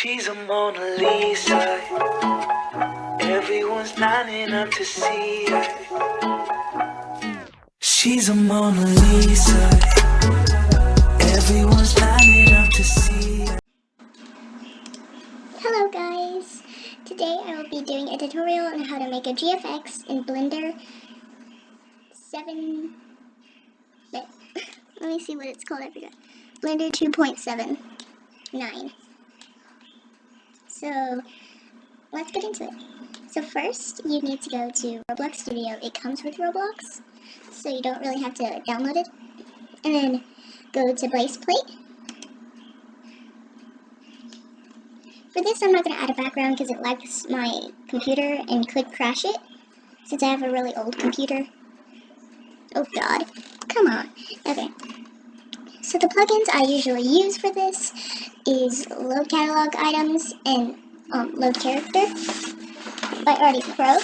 She's a Mona Lisa. Everyone's lining up to see her. She's a Mona Lisa. Everyone's lining up to see her. Hello guys! Today I will be doing a tutorial on how to make a GFX in Blender 7... Let me see what it's called, I forgot. Blender 2.79. So, let's get into it. So first, you need to go to Roblox Studio. It comes with Roblox, so you don't really have to download it. And then go to Base Plate. For this, I'm not going to add a background because it lags my computer and could crash it, since I have a really old computer. Oh god, come on. Okay. So the plugins I usually use for this is Load Catalog Items and Load Character by Artie Pro.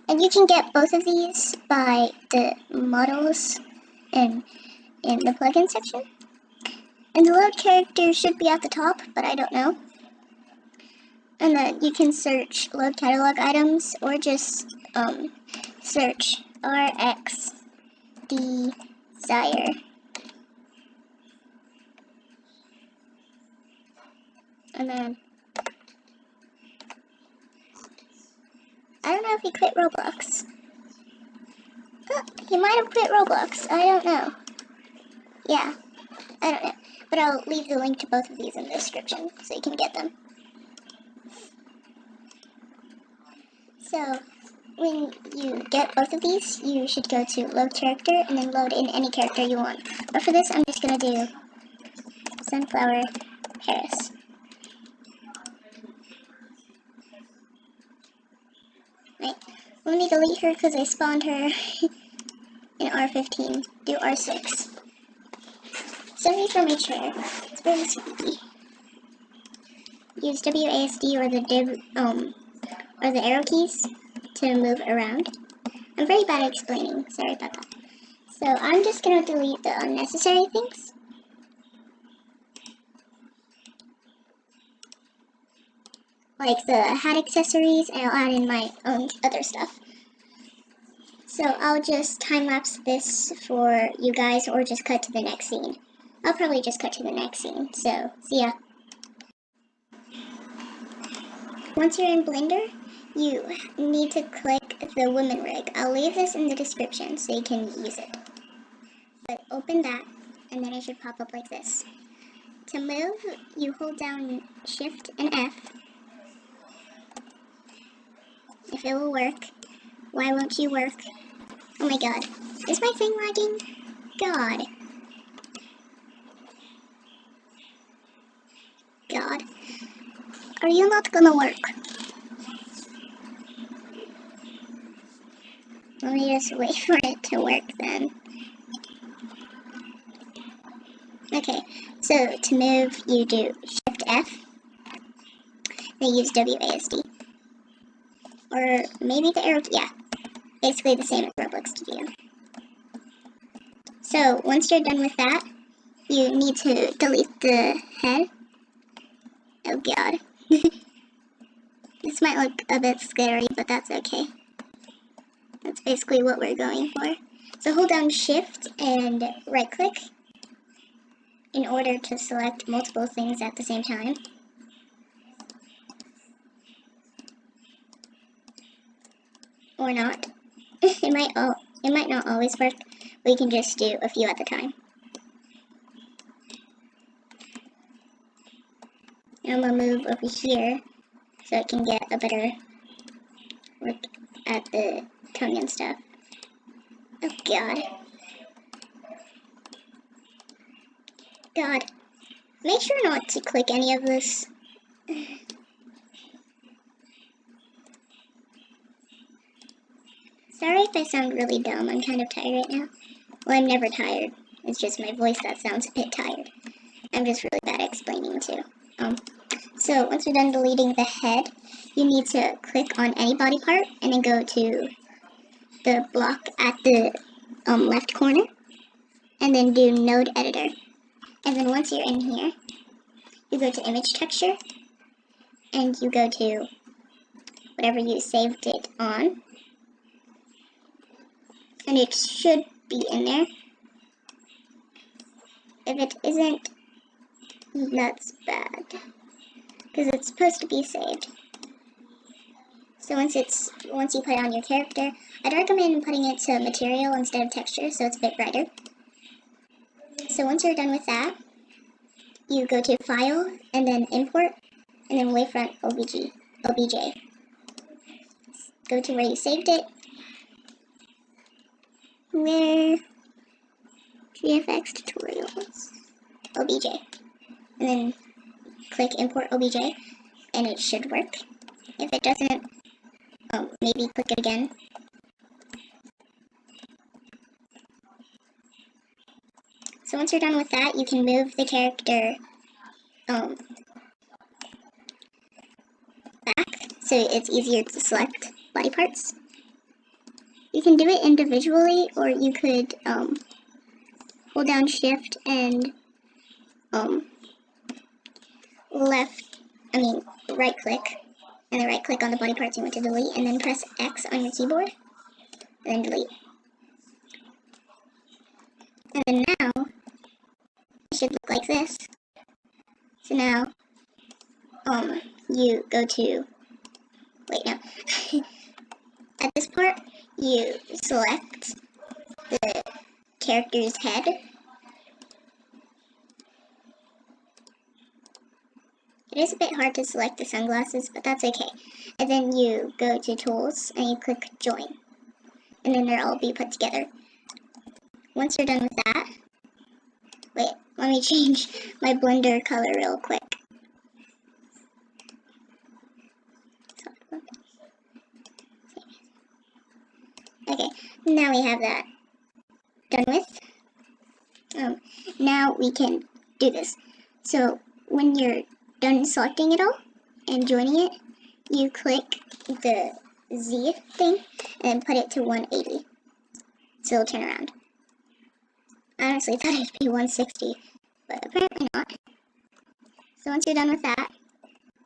And you can get both of these by the models and in the plugin section. And the Load Character should be at the top, but I don't know. And then you can search Load Catalog Items or just search RX Desire. And then I don't know if he quit Roblox. Oh, he might have quit Roblox. I don't know. Yeah, I don't know. But I'll leave the link to both of these in the description so you can get them. So, when you get both of these, you should go to Load Character and then load in any character you want. But for this, I'm just going to do Sunflower Paris. Right, let me delete her because I spawned her in R15. Do R6. Sorry for my chair. It's very squeaky. Use WASD or the or the arrow keys to move around. I'm very bad at explaining. Sorry about that. So I'm just gonna delete the unnecessary things. Like the hat accessories, and I'll add in my own other stuff. So I'll just time-lapse this for you guys, or just cut to the next scene. I'll probably just cut to the next scene, so see ya. Once you're in Blender, you need to click the woman rig. I'll leave this in the description so you can use it. But open that, and then it should pop up like this. To move, you hold down Shift and F. If it will work. Why won't you work? Oh my god. Is my thing lagging? God. God. Are you not gonna work? Let me just wait for it to work then. Okay, so to move, you do Shift F. Then use WASD. Or maybe the arrow, yeah. Basically the same as Roblox Studio. So, once you're done with that, you need to delete the head. Oh god. This might look a bit scary, but that's okay. That's basically what we're going for. So hold down Shift and right click in order to select multiple things at the same time. Or not. It might not always work, but you can just do a few at a time. I'm gonna move over here so I can get a better look at the tongue and stuff. Oh god. God. Make sure not to click any of this. Sorry if I sound really dumb, I'm kind of tired right now. Well, I'm never tired. It's just my voice that sounds a bit tired. I'm just really bad at explaining too. So once you're done deleting the head, you need to click on any body part and then go to the block at the left corner and then do Node Editor. And then once you're in here, you go to Image Texture and you go to whatever you saved it on, and it should be in there. If it isn't, that's bad, because it's supposed to be saved. So once you put it on your character, I'd recommend putting it to material instead of texture, so it's a bit brighter. So once you're done with that, you go to File, and then Import, and then Wavefront OBJ. Go to where you saved it, where GFX tutorials, OBJ, and then click Import OBJ, and it should work. If it doesn't, maybe click it again. So once you're done with that, you can move the character back, so it's easier to select body parts. You can do it individually, or you could hold down Shift and right click, and then right click on the body parts you want to delete, and then press X on your keyboard, and then delete. And then now, it should look like this. So now, you go to, wait, no. At this part, you select the character's head. It is a bit hard to select the sunglasses, but that's okay. And then you go to Tools, and you click Join. And then they'll all be put together. Once you're done with that, wait, let me change my blender color real quick. Okay, now we have that done with. Now we can do this. So when you're done selecting it all and joining it, you click the Z thing and put it to 180. So it'll turn around. I honestly thought it'd be 160, but apparently not. So once you're done with that,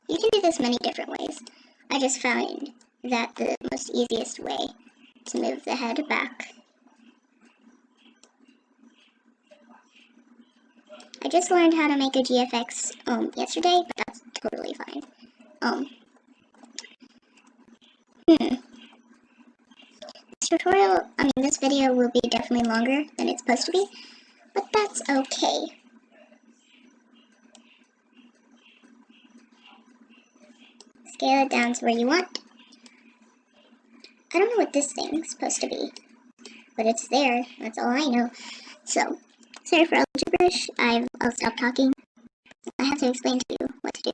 you can do this many different ways. I just found that the most easiest way to move the head back. I just learned how to make a GFX yesterday, but that's totally fine. This video will be definitely longer than it's supposed to be, but that's okay. Scale it down to where you want. I don't know what this thing's supposed to be, but it's there, that's all I know. So, sorry for all the gibberish, I'll stop talking. I have to explain to you what to do.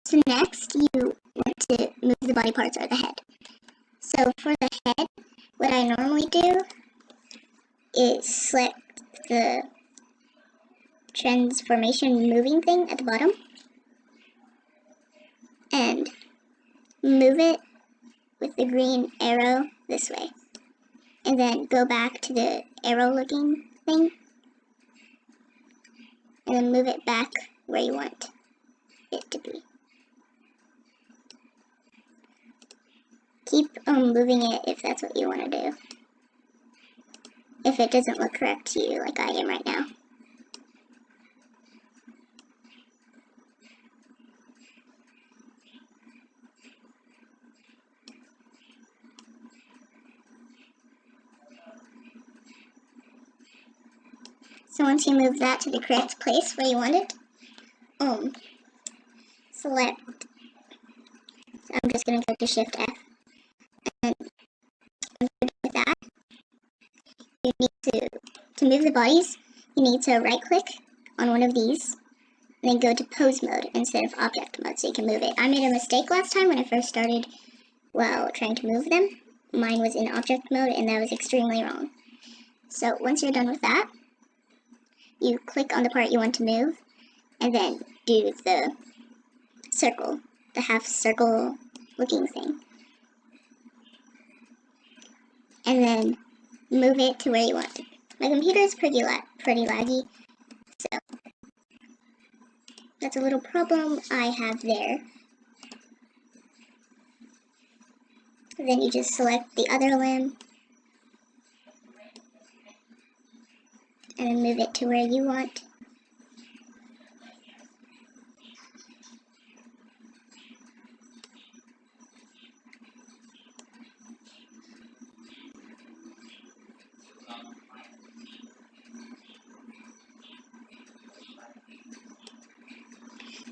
So next, you want to move the body parts or the head. So for the head, what I normally do is select the transformation moving thing at the bottom and move it with the green arrow this way, and then go back to the arrow looking thing and then move it back where you want it to be. Keep moving it if that's what you want to do, if it doesn't look correct to you like I am right now. So once you move that to the correct place where you want it, select, I'm just going to go to Shift F, and with that, you need to move the bodies, you need to right click on one of these, and then go to pose mode instead of object mode so you can move it. I made a mistake last time when I first started while trying to move them. Mine was in object mode and that was extremely wrong. So once you're done with that, you click on the part you want to move, and then do the circle, the half circle looking thing. And then move it to where you want it. My computer is pretty laggy, so That's a little problem I have there. Then you just select the other limb and then move it to where you want.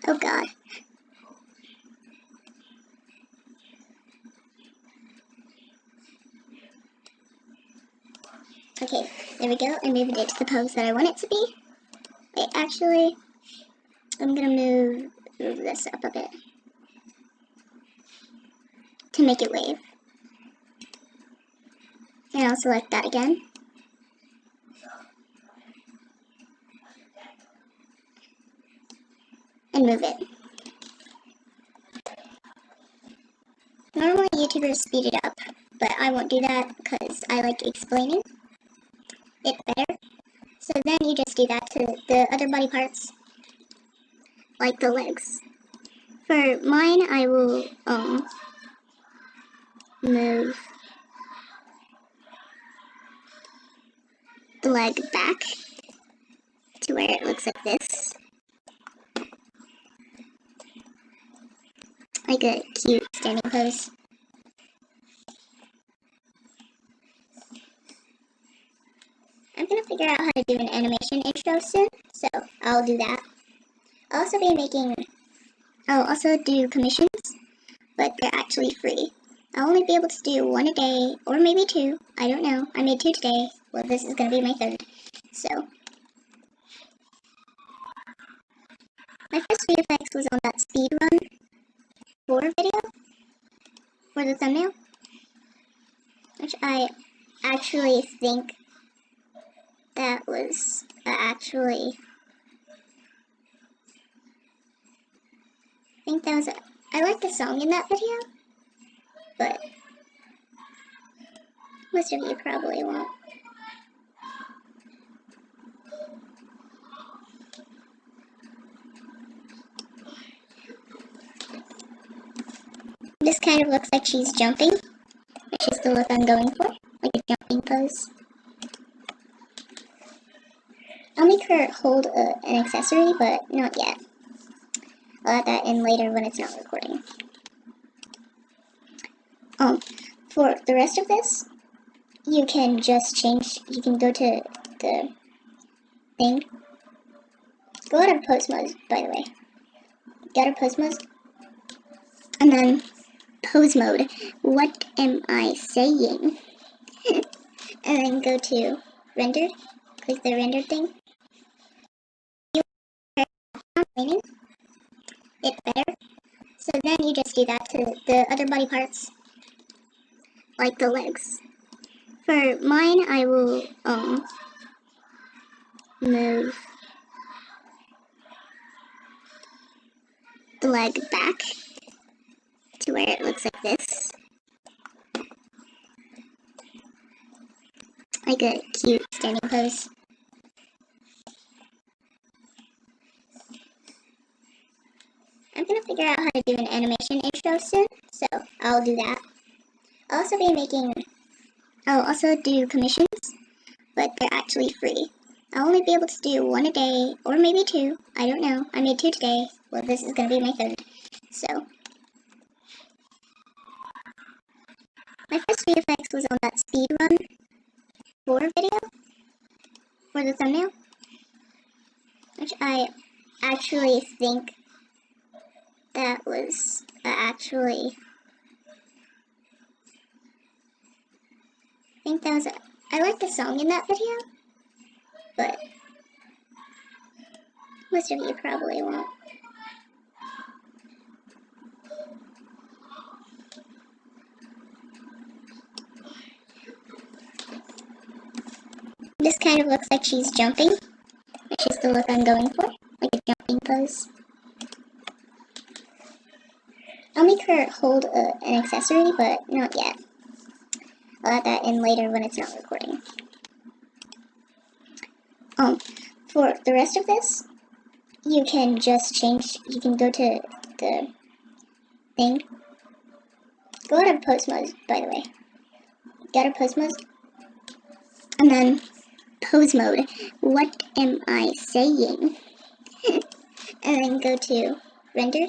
Oh god. Okay, there we go. I moved it to the pose that I want it to be. Wait, actually, I'm gonna move this up a bit to make it wave. And I'll select that again. And move it. Normally YouTubers speed it up, but I won't do that because I like explaining it better. So then you just do that to the other body parts, like the legs. For mine, I will move the leg back to where it looks like this. Like a cute standing pose. I'm gonna figure out how to do an animation intro soon, so I'll do that. I'll also do commissions, but they're actually free. I'll only be able to do one a day, or maybe two, I don't know. I made two today, well this is gonna be my third, so. My first VFX was on that speedrun 4 video, for the thumbnail, which I actually think that was I like the song in that video, but most of you probably won't. This kind of looks like she's jumping, which is the look I'm going for, like a jumping pose. I'll make her hold an accessory, but not yet. I'll add that in later when it's not recording. For the rest of this, you can just change, you can go to the thing. Go out of pose mode, by the way. Go out of pose mode. And then pose mode. What am I saying? And then go to rendered. Click the rendered thing. Explaining it better. So then you just do that to the other body parts, like the legs. For mine, I will move the leg back to where it looks like this. Like a cute standing pose. I'm gonna figure out how to do an animation intro soon, so I'll do that. I'll also do commissions, but they're actually free. I'll only be able to do one a day, or maybe two, I don't know. I made two today, well this is gonna be my third, so. My first VFX was on that speedrun 4 video, for the thumbnail, which I actually think that was I like the song in that video, but most of you probably won't. This kind of looks like she's jumping, which is the look I'm going for, like a jumping pose. I'll make her hold an accessory, but not yet. I'll add that in later when it's not recording. For the rest of this, you can just change, you can go to the thing. Go out of post mode, by the way. Go out of post mode. And then pose mode. What am I saying? And then go to render.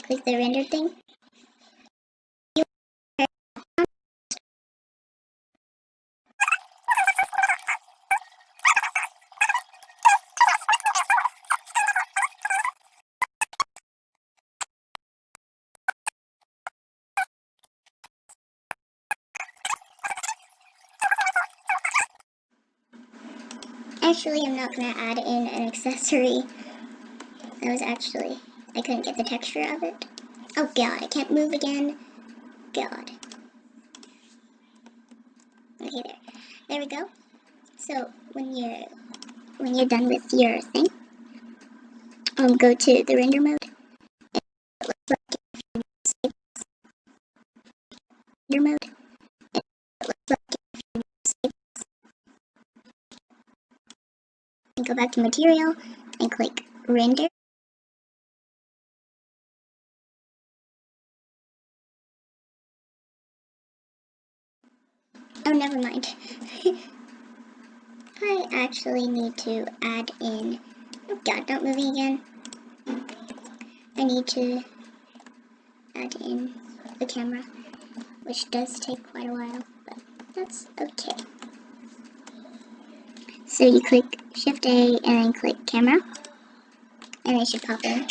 Click the render thing. Actually, I'm not gonna add in an accessory. That was actually, I couldn't get the texture of it. Oh god, I can't move again. God. Okay, there. There we go. So when you're done with your thing, go to the render mode. Render mode. And go back to material and click render. Oh, never mind. I actually need to add in. Oh god, not moving again. I need to add in the camera, which does take quite a while, but that's okay. So you click Shift A and then click camera, and it should pop in.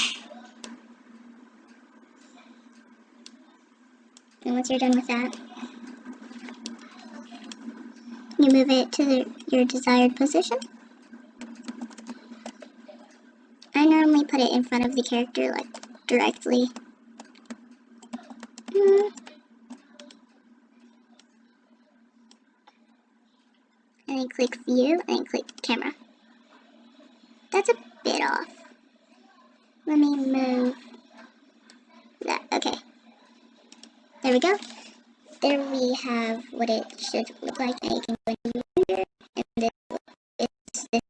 And once you're done with that, you move it to your desired position. I normally put it in front of the character, like directly. And then click view and then click camera. That's a bit off. Let me move that. Okay. There we go. There we have what it should look like, and you can go into render, and this is this.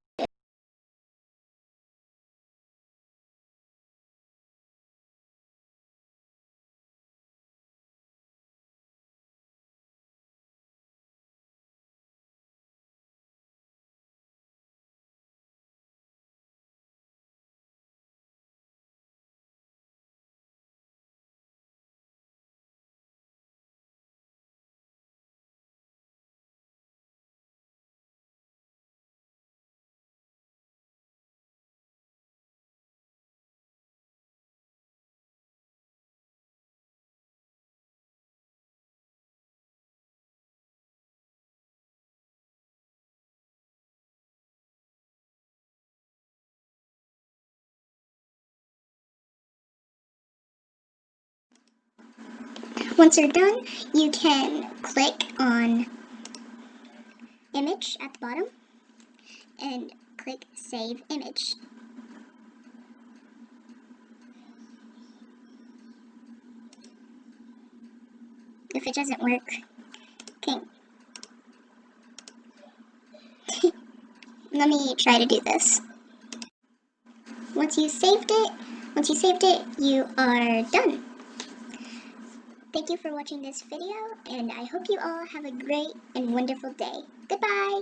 Once you're done, you can click on image at the bottom and click save image. If it doesn't work, okay. Let me try to do this. Once you saved it, you are done. Thank you for watching this video, and I hope you all have a great and wonderful day. Goodbye!